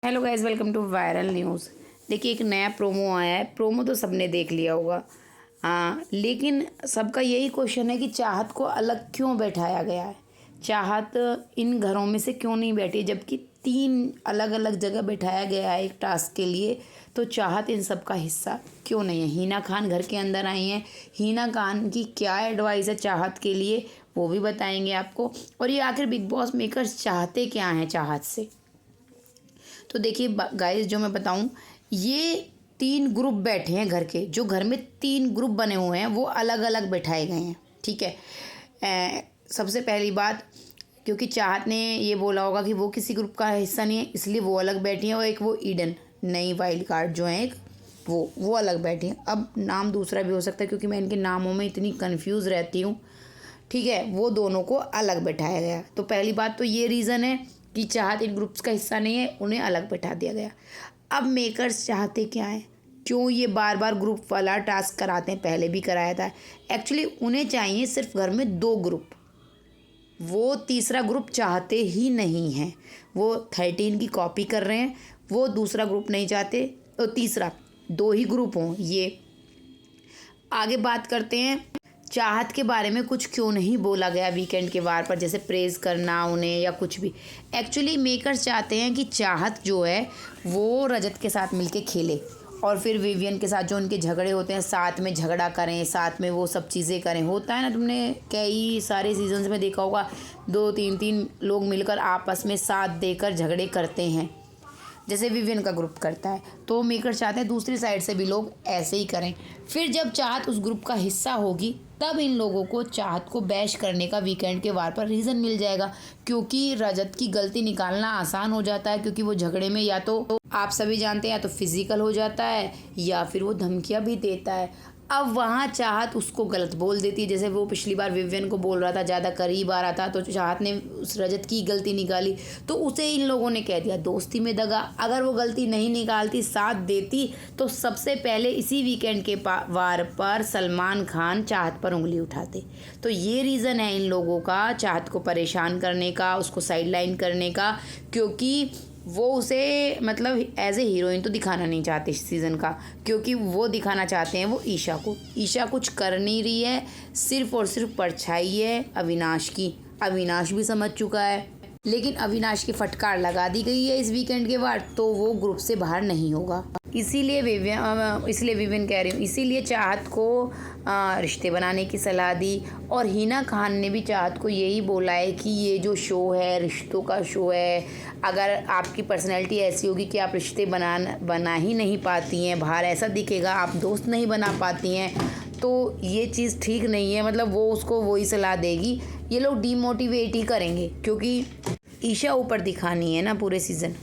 Hello guys, welcome to viral news. देखिए, एक नया प्रोमो आया है। प्रोमो तो सबने देख लिया होगा। लेकिन सबका यही क्वेश्चन है कि चाहत को अलग क्यों बैठाया गया है। चाहत इन घरों में से क्यों नहीं बैठी, जबकि 3 अलग अलग जगह बैठाया गया है एक टास्क के लिए। तो चाहत इन सब का हिस्सा क्यों नहीं है। हिना खान घर के अंदर आई हैं। हिना खान की क्या एडवाइस है चाहत के लिए, वो भी बताएंगे आपको। और ये आखिर बिग बॉस मेकर्स चाहते क्या हैं चाहत से। तो देखिए गाइस, जो मैं बताऊं, ये 3 ग्रुप बैठे हैं घर के। जो घर में 3 ग्रुप बने हुए हैं वो अलग अलग बैठाए गए हैं, ठीक है। सबसे पहली बात, क्योंकि चाहत ने ये बोला होगा कि वो किसी ग्रुप का हिस्सा नहीं है, इसलिए वो अलग बैठी हैं। और एक वो ईडन, नई वाइल्ड कार्ड जो है एक, वो अलग बैठी हैं। अब नाम दूसरा भी हो सकता है, क्योंकि मैं इनके नामों में इतनी कन्फ्यूज़ रहती हूँ, ठीक है। वो दोनों को अलग बैठाया गया। तो पहली बात तो ये रीज़न है कि चाहत इन ग्रुप्स का हिस्सा नहीं है, उन्हें अलग बैठा दिया गया। अब मेकर्स चाहते क्या हैं, क्यों ये बार बार ग्रुप वाला टास्क कराते हैं, पहले भी कराया था। एक्चुअली उन्हें चाहिए सिर्फ घर में 2 ग्रुप। वो तीसरा ग्रुप चाहते ही नहीं हैं। वो 13 की कॉपी कर रहे हैं। वो दूसरा ग्रुप नहीं चाहते। तो तीसरा 2 ही ग्रुप हों। ये आगे बात करते हैं चाहत के बारे में कुछ क्यों नहीं बोला गया वीकेंड के वार पर, जैसे प्रेज़ करना उन्हें या कुछ भी। एक्चुअली मेकर्स चाहते हैं कि चाहत जो है वो रजत के साथ मिलके खेले, और फिर विवियन के साथ जो उनके झगड़े होते हैं साथ में झगड़ा करें, साथ में वो सब चीज़ें करें। होता है ना, तुमने कई सारे सीजन्स में देखा होगा, 2-3 लोग मिलकर आपस में साथ देकर झगड़े करते हैं, जैसे विवियन का ग्रुप करता है। तो मेकर चाहते हैं दूसरी साइड से भी लोग ऐसे ही करें। फिर जब चाहत उस ग्रुप का हिस्सा होगी, तब इन लोगों को चाहत को बैश करने का वीकेंड के वार पर रीज़न मिल जाएगा। क्योंकि रजत की गलती निकालना आसान हो जाता है, क्योंकि वो झगड़े में या तो आप सभी जानते हैं, या तो फिजिकल हो जाता है या फिर वो धमकियाँ भी देता है। अब वहाँ चाहत उसको गलत बोल देती है, जैसे वो पिछली बार विवियन को बोल रहा था, ज़्यादा करीब आ रहा था, तो चाहत ने उस रजत की गलती निकाली, तो उसे इन लोगों ने कह दिया दोस्ती में दगा। अगर वो गलती नहीं निकालती, साथ देती, तो सबसे पहले इसी वीकेंड के वार पर सलमान खान चाहत पर उंगली उठाते। तो ये रीज़न है इन लोगों का चाहत को परेशान करने का, उसको साइडलाइन करने का, क्योंकि वो उसे मतलब एज ए हीरोइन तो दिखाना नहीं चाहते इस सीज़न का। क्योंकि वो दिखाना चाहते हैं वो ईशा को। ईशा कुछ कर नहीं रही है, सिर्फ और सिर्फ परछाई है अविनाश की। अविनाश भी समझ चुका है, लेकिन अविनाश की फटकार लगा दी गई है इस वीकेंड के बाद, तो वो ग्रुप से बाहर नहीं होगा। इसीलिए विवियन कह रही हूँ, इसीलिए चाहत को रिश्ते बनाने की सलाह दी। और हिना खान ने भी चाहत को यही बोला है कि ये जो शो है, रिश्तों का शो है, अगर आपकी पर्सनैलिटी ऐसी होगी कि आप रिश्ते बना ही नहीं पाती हैं, बाहर ऐसा दिखेगा, आप दोस्त नहीं बना पाती हैं, तो ये चीज़ ठीक नहीं है। मतलब वो उसको वही सलाह देगी। ये लोग डीमोटिवेट ही करेंगे, क्योंकि ईशा ऊपर दिखानी है ना पूरे सीज़न।